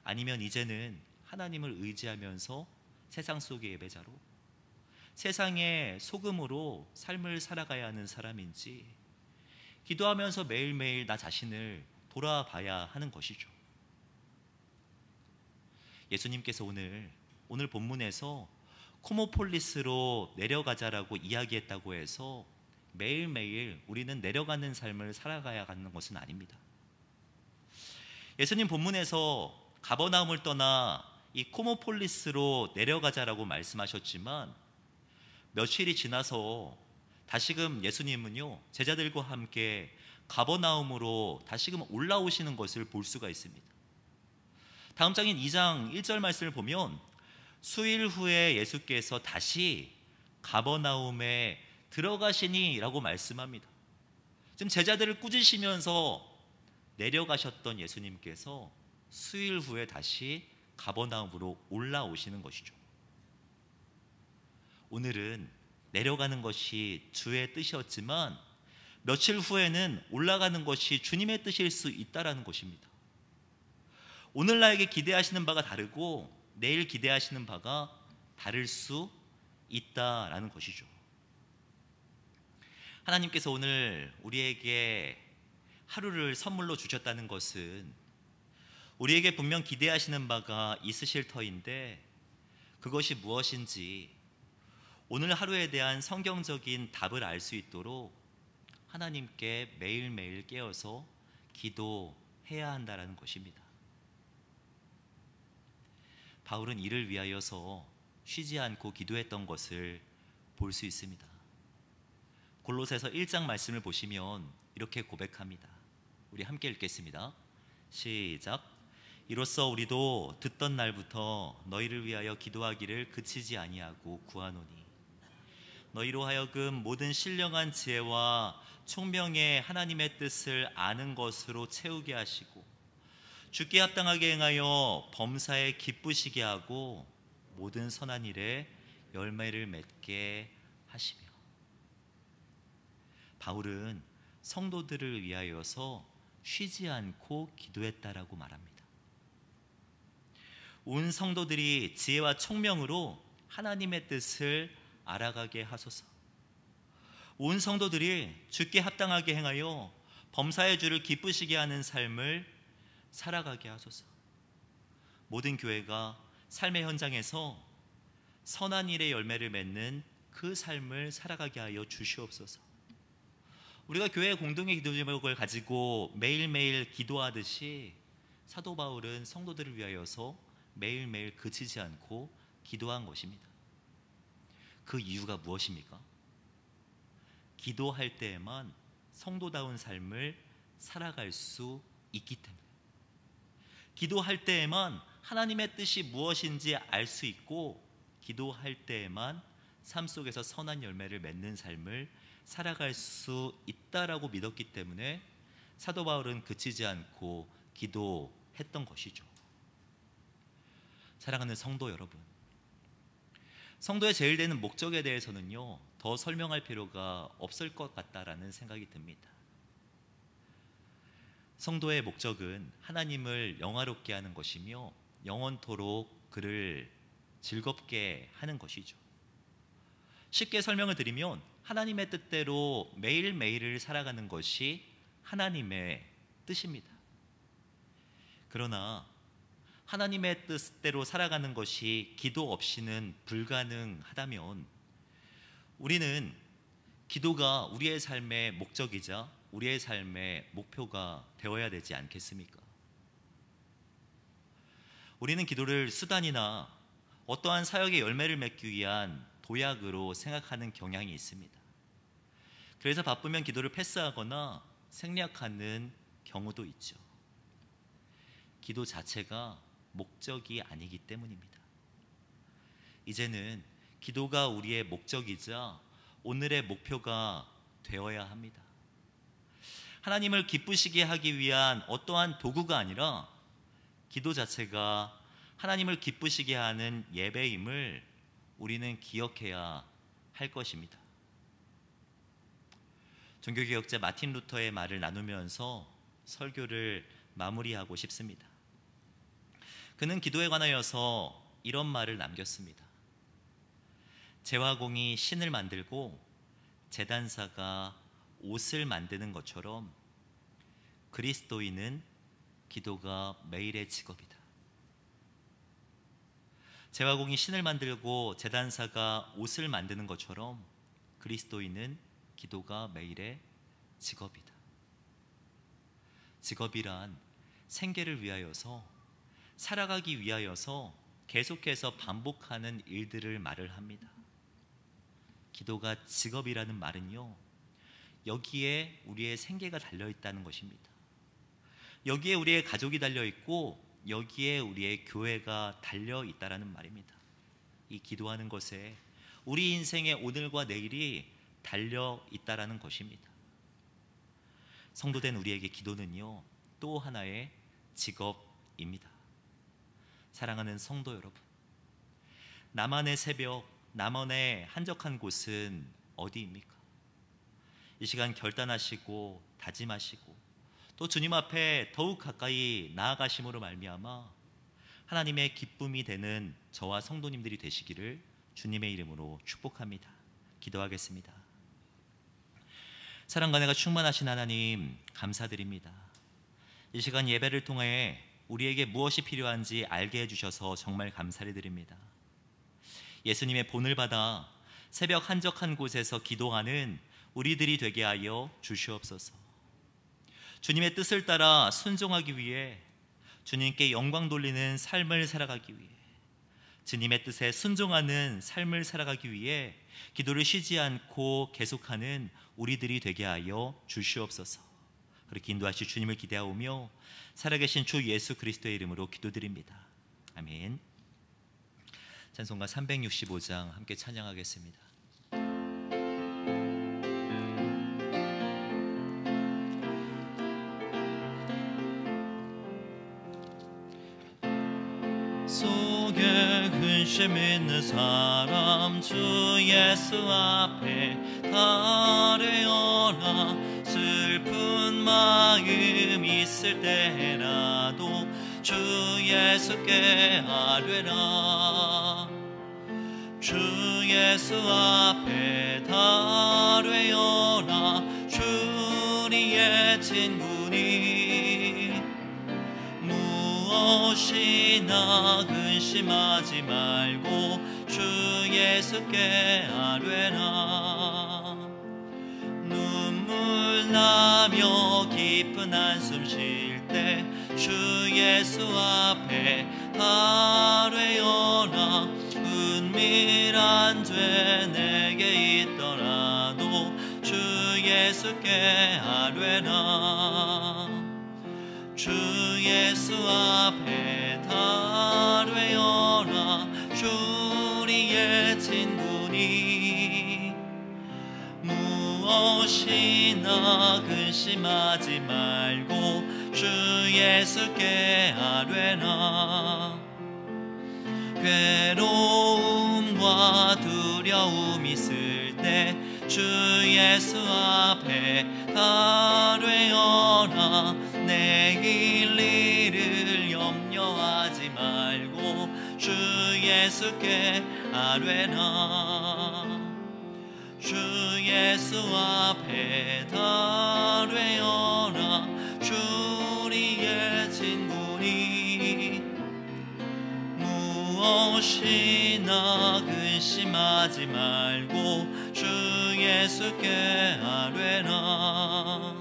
아니면 이제는 하나님을 의지하면서 세상 속의 예배자로 세상의 소금으로 삶을 살아가야 하는 사람인지 기도하면서 매일매일 나 자신을 돌아봐야 하는 것이죠. 예수님께서 오늘 본문에서 코모폴리스로 내려가자라고 이야기했다고 해서 매일매일 우리는 내려가는 삶을 살아가야 하는 것은 아닙니다. 예수님 본문에서 가버나움을 떠나 이 코모폴리스로 내려가자라고 말씀하셨지만 며칠이 지나서 다시금 예수님은요, 제자들과 함께 가버나움으로 다시금 올라오시는 것을 볼 수가 있습니다. 다음 장인 2장 1절 말씀을 보면 수일 후에 예수께서 다시 가버나움에 들어가시니 라고 말씀합니다. 지금 제자들을 꾸짖으시면서 내려가셨던 예수님께서 수일 후에 다시 가버나움으로 올라오시는 것이죠. 오늘은 내려가는 것이 주의 뜻이었지만 며칠 후에는 올라가는 것이 주님의 뜻일 수 있다라는 것입니다. 오늘 나에게 기대하시는 바가 다르고 내일 기대하시는 바가 다를 수 있다라는 것이죠. 하나님께서 오늘 우리에게 하루를 선물로 주셨다는 것은 우리에게 분명 기대하시는 바가 있으실 터인데 그것이 무엇인지 오늘 하루에 대한 성경적인 답을 알 수 있도록 하나님께 매일매일 깨어서 기도해야 한다라는 것입니다. 바울은 이를 위하여서 쉬지 않고 기도했던 것을 볼 수 있습니다. 골로새서 1장 말씀을 보시면 이렇게 고백합니다. 우리 함께 읽겠습니다. 시작. 이로써 우리도 듣던 날부터 너희를 위하여 기도하기를 그치지 아니하고 구하노니 너희로 하여금 모든 신령한 지혜와 총명의 하나님의 뜻을 아는 것으로 채우게 하시고 주께 합당하게 행하여 범사에 기쁘시게 하고 모든 선한 일에 열매를 맺게 하시며. 바울은 성도들을 위하여서 쉬지 않고 기도했다라고 말합니다. 온 성도들이 지혜와 총명으로 하나님의 뜻을 알아가게 하소서. 온 성도들이 주께 합당하게 행하여 범사의 주를 기쁘시게 하는 삶을 살아가게 하소서. 모든 교회가 삶의 현장에서 선한 일의 열매를 맺는 그 삶을 살아가게 하여 주시옵소서. 우리가 교회 공동의 기도 제목을 가지고 매일매일 기도하듯이 사도 바울은 성도들을 위하여서 매일매일 그치지 않고 기도한 것입니다. 그 이유가 무엇입니까? 기도할 때에만 성도다운 삶을 살아갈 수 있기 때문에, 기도할 때에만 하나님의 뜻이 무엇인지 알 수 있고, 기도할 때에만 삶 속에서 선한 열매를 맺는 삶을 살아갈 수 있다라고 믿었기 때문에 사도 바울은 그치지 않고 기도했던 것이죠. 사랑하는 성도 여러분, 성도의 제일 되는 목적에 대해서는요, 더 설명할 필요가 없을 것 같다라는 생각이 듭니다. 성도의 목적은 하나님을 영화롭게 하는 것이며 영원토록 그를 즐겁게 하는 것이죠. 쉽게 설명을 드리면 하나님의 뜻대로 매일매일을 살아가는 것이 하나님의 뜻입니다. 그러나 하나님의 뜻대로 살아가는 것이 기도 없이는 불가능하다면 우리는 기도가 우리의 삶의 목적이자 우리의 삶의 목표가 되어야 되지 않겠습니까? 우리는 기도를 수단이나 어떠한 사역의 열매를 맺기 위한 도약으로 생각하는 경향이 있습니다. 그래서 바쁘면 기도를 패스하거나 생략하는 경우도 있죠. 기도 자체가 목적이 아니기 때문입니다. 이제는 기도가 우리의 목적이자 오늘의 목표가 되어야 합니다. 하나님을 기쁘시게 하기 위한 어떠한 도구가 아니라 기도 자체가 하나님을 기쁘시게 하는 예배임을 우리는 기억해야 할 것입니다. 종교개혁자 마틴 루터의 말을 나누면서 설교를 마무리하고 싶습니다. 그는 기도에 관하여서 이런 말을 남겼습니다. 제화공이 신을 만들고 제단사가 옷을 만드는 것처럼 그리스도인은 기도가 매일의 직업이다. 제화공이 신을 만들고 제단사가 옷을 만드는 것처럼 그리스도인은 기도가 매일의 직업이다. 직업이란 생계를 위하여서, 살아가기 위하여서 계속해서 반복하는 일들을 말을 합니다. 기도가 직업이라는 말은요, 여기에 우리의 생계가 달려있다는 것입니다. 여기에 우리의 가족이 달려있고 여기에 우리의 교회가 달려있다는 말입니다. 이 기도하는 것에 우리 인생의 오늘과 내일이 달려있다는 것입니다. 성도된 우리에게 기도는요, 또 하나의 직업입니다. 사랑하는 성도 여러분, 나만의 새벽, 나만의 한적한 곳은 어디입니까? 이 시간 결단하시고 다짐하시고 또 주님 앞에 더욱 가까이 나아가심으로 말미암아 하나님의 기쁨이 되는 저와 성도님들이 되시기를 주님의 이름으로 축복합니다. 기도하겠습니다. 사랑과 은혜가 충만하신 하나님, 감사드립니다. 이 시간 예배를 통해 우리에게 무엇이 필요한지 알게 해주셔서 정말 감사를 드립니다. 예수님의 본을 받아 새벽 한적한 곳에서 기도하는 우리들이 되게 하여 주시옵소서. 주님의 뜻을 따라 순종하기 위해 주님께 영광 돌리는 삶을 살아가기 위해 주님의 뜻에 순종하는 삶을 살아가기 위해 기도를 쉬지 않고 계속하는 우리들이 되게 하여 주시옵소서. 그렇게 인도하실 주님을 기대하오며 살아계신 주 예수 그리스도의 이름으로 기도드립니다. 아멘. 찬송가 365장 함께 찬양하겠습니다. 속에 근심 있는 사람 주 예수 앞에 아뢰어라. 슬픈 마음 있을 때라도 주 예수께 아뢰라. 주 예수 앞에 아뢰어라. 주 우리의 친구니 무엇이나 근심하지 말고 주 예수께 아뢰라. 눈물 나며 깊은 한숨 쉴 때 주 예수 앞에 아뢰어라. 은밀한 죄 내게 있더라도 주 예수께 아뢰라. 주 예수 앞에 아뢰어라. 주 우리의 친구니 무엇이나 근심하지 말고 주 예수께 아뢰라. 괴로움과 두려움 있을 때 주 예수 앞에 아뢰어라. 내일 일을 염려하지 말고 주 예수께 아뢰라. 주 예수 앞에 아뢰어라. 주 우리의 친구니 무엇이나 근심하지 말고 주 예수께 아뢰라.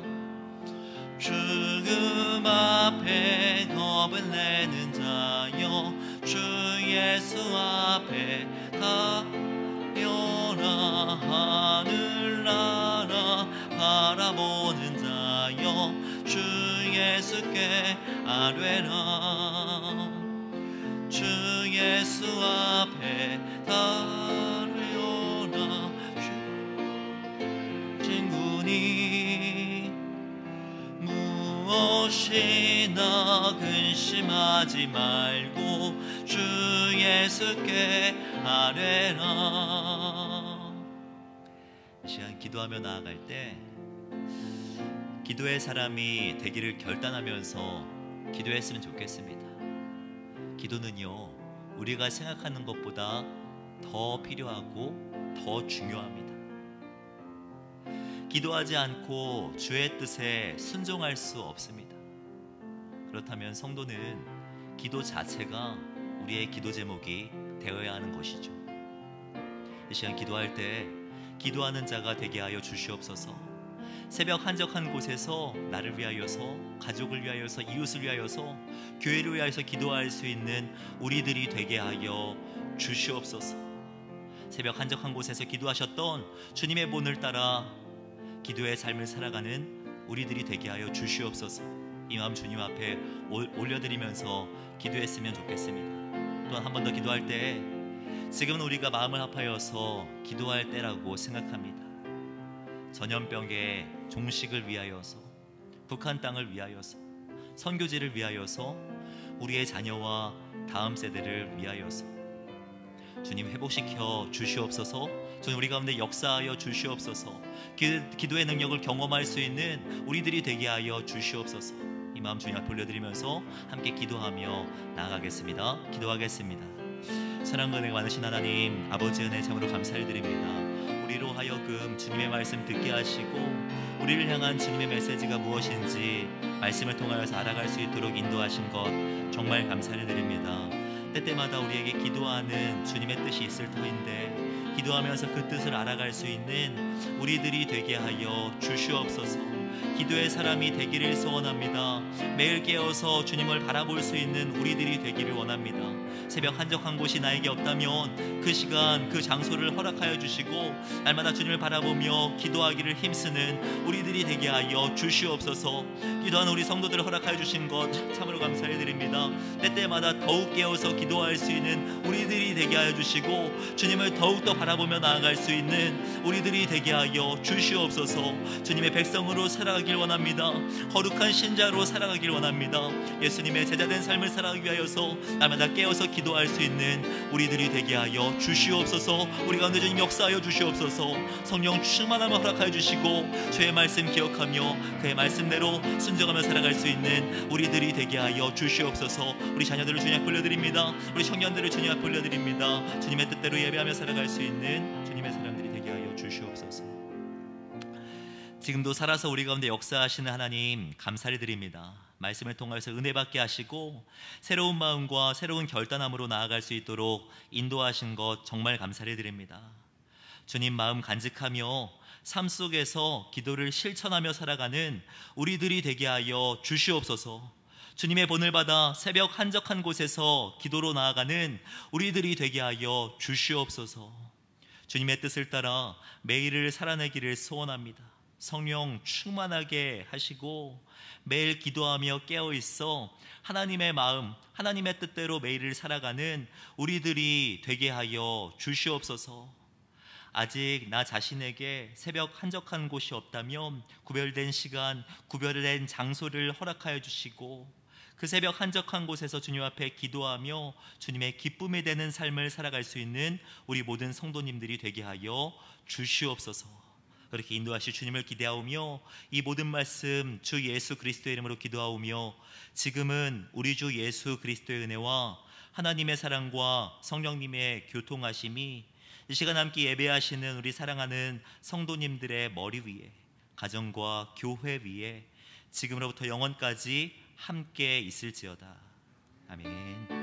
죽음 앞에 겁을 내는 자여 주 예수 앞에 가려라. 하늘나라 바라보는 자여 주 예수께 아뢰라. 주 예수 앞에 아뢰어라. 친구니 무엇이나 근심하지 말고 주 예수께 아뢰라. 이 시간 기도하며 나아갈 때 기도의 사람이 되기를 결단하면서 기도했으면 좋겠습니다. 기도는요, 우리가 생각하는 것보다 더 필요하고 더 중요합니다. 기도하지 않고 주의 뜻에 순종할 수 없습니다. 그렇다면 성도는 기도 자체가 우리의 기도 제목이 되어야 하는 것이죠. 이 시간 기도할 때 기도하는 자가 되게 하여 주시옵소서. 새벽 한적한 곳에서 나를 위하여서, 가족을 위하여서, 이웃을 위하여서, 교회를 위하여서 기도할 수 있는 우리들이 되게 하여 주시옵소서. 새벽 한적한 곳에서 기도하셨던 주님의 본을 따라 기도의 삶을 살아가는 우리들이 되게 하여 주시옵소서. 이 마음 주님 앞에 올려드리면서 기도했으면 좋겠습니다. 또한 한 번 더 기도할 때 지금은 우리가 마음을 합하여서 기도할 때라고 생각합니다. 전염병의 종식을 위하여서, 북한 땅을 위하여서, 선교지를 위하여서, 우리의 자녀와 다음 세대를 위하여서 주님 회복시켜 주시옵소서. 주님 우리 가운데 역사하여 주시옵소서. 기도의 능력을 경험할 수 있는 우리들이 되게 하여 주시옵소서. 이 마음 주님 앞에 올려드리면서 함께 기도하며 나아가겠습니다. 기도하겠습니다. 사랑과 은혜가 많으신 하나님, 아버지 은혜 참으로 감사를 드립니다. 우리로 하여금 주님의 말씀 듣게 하시고 우리를 향한 주님의 메시지가 무엇인지 말씀을 통하여서 알아갈 수 있도록 인도하신 것 정말 감사를 드립니다. 때때마다 우리에게 기도하는 주님의 뜻이 있을 터인데 기도하면서 그 뜻을 알아갈 수 있는 우리들이 되게 하여 주시옵소서. 기도의 사람이 되기를 소원합니다. 매일 깨어서 주님을 바라볼 수 있는 우리들이 되기를 원합니다. 새벽 한적한 곳이 나에게 없다면 그 시간 그 장소를 허락하여 주시고 날마다 주님을 바라보며 기도하기를 힘쓰는 우리들이 되게 하여 주시옵소서. 기도하는 우리 성도들을 허락하여 주신 것 참으로 감사해 드립니다. 때때마다 더욱 깨어서 기도할 수 있는 우리들이 되게 하여 주시고 주님을 더욱더 바라보며 나아갈 수 있는 우리들이 되게 하여 주시옵소서. 주님의 백성으로 살아가길 원합니다. 거룩한 신자로 살아가길 원합니다. 예수님의 제자된 삶을 살아가기 위하여서 날마다 깨어서 기도할 수 있는 우리들이 되게 하여 주시옵소서. 우리 가운데 주님 역사하여 주시옵소서. 성령 충만함을 허락하여 주시고 주의 말씀 기억하며 그의 말씀대로 순종하며 살아갈 수 있는 우리들이 되게 하여 주시옵소서. 우리 자녀들을 주님 앞에 올려드립니다. 우리 청년들을 주님 앞에 올려드립니다. 주님의 뜻대로 예배하며 살아갈 수 있는 주님의 사람들이 되게 하여 주시옵소서. 지금도 살아서 우리 가운데 역사하시는 하나님 감사를 드립니다. 말씀을 통해서 은혜 받게 하시고 새로운 마음과 새로운 결단함으로 나아갈 수 있도록 인도하신 것 정말 감사를 드립니다. 주님 마음 간직하며 삶 속에서 기도를 실천하며 살아가는 우리들이 되게 하여 주시옵소서. 주님의 본을 받아 새벽 한적한 곳에서 기도로 나아가는 우리들이 되게 하여 주시옵소서. 주님의 뜻을 따라 매일을 살아내기를 소원합니다. 성령 충만하게 하시고 매일 기도하며 깨어있어 하나님의 마음, 하나님의 뜻대로 매일을 살아가는 우리들이 되게 하여 주시옵소서. 아직 나 자신에게 새벽 한적한 곳이 없다면 구별된 시간, 구별된 장소를 허락하여 주시고 그 새벽 한적한 곳에서 주님 앞에 기도하며 주님의 기쁨이 되는 삶을 살아갈 수 있는 우리 모든 성도님들이 되게 하여 주시옵소서. 그렇게 인도하실 주님을 기대하오며 이 모든 말씀 주 예수 그리스도의 이름으로 기도하오며 지금은 우리 주 예수 그리스도의 은혜와 하나님의 사랑과 성령님의 교통하심이 이 시간 함께 예배하시는 우리 사랑하는 성도님들의 머리 위에, 가정과 교회 위에 지금으로부터 영원까지 함께 있을지어다. 아멘.